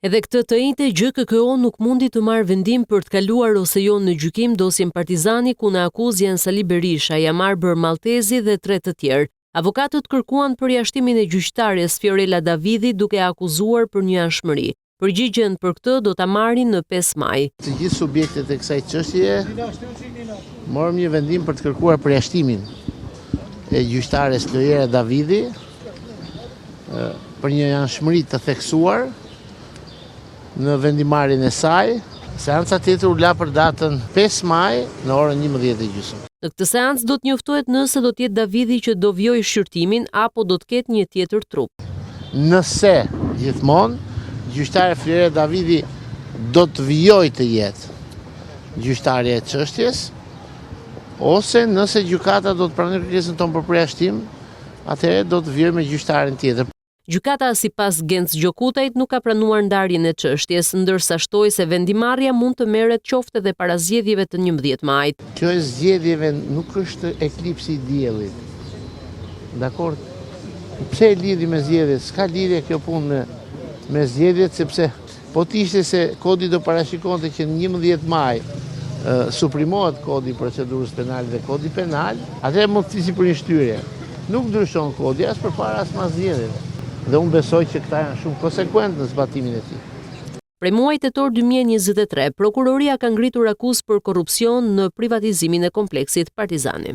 Edhe këtë të njëjtë GKKO nuk mundi të marrë vendim për të kaluar ose jo në gjykim dosjen Partizani ku në akuzë janë Sali Berisha, Jamar Bërmaltezi dhe 3 të tjerë. Avokatët kërkuan përjashtimin e gjyqtares Fiorella Davidi duke akuzuar për një anshmëri. Përgjigjen për këtë do ta marrin në 5 maj. Të gjithë subjektet e kësaj çështjeje morëm një vendim për të kërkuar përjashtimin e gjyqtares Fiorella Davidi për një anshmëri të theksuar në vendimarrjen e saj. Seanca tjetër u la për datën 5 maj në orën 11:30. Në këtë seancë do të njoftohet nëse do të jetë Davidi që do vjojë shqyrtimin apo do të ketë një tjetër trup. Nëse gjithmonë gjyqtarja Fiorella Davidi do të vjojë të jetë gjyqtarja e çështjes, ose nëse gjykata do të pranojë kërkesën tonë për përjashtim, atëherë do të vjojë me gjyqtarin tjetër. Gjykata sipas Genc Gjokutajt nuk ka pranuar ndarjen e çështjes, ndërsa shtoi se vendimarrja mund të merret qoftë edhe para zgjedhjeve të 11 majit. Kjo e zgjedhjeve nuk është eklipsi i diellit. Dakor? Pse e lidhi me zgjedhjet? S'ka lidhje kjo punë me zgjedhjet, sepse po t'ishte se kodi do parashikonte që në 11 maj suprimohet kodi i procedurës penale dhe kodi penal, atëherë mund të thisi për një shtyrje. Nuk ndryshon kodi as përpara as pas zgjedhjeve. Dhe unë besoj që këta janë shumë konsekvent në zbatimin e tij. Prej muajit tetor 2023, prokuroria ka ngritur akuzë për korrupsion në privatizimin e kompleksit Partizani.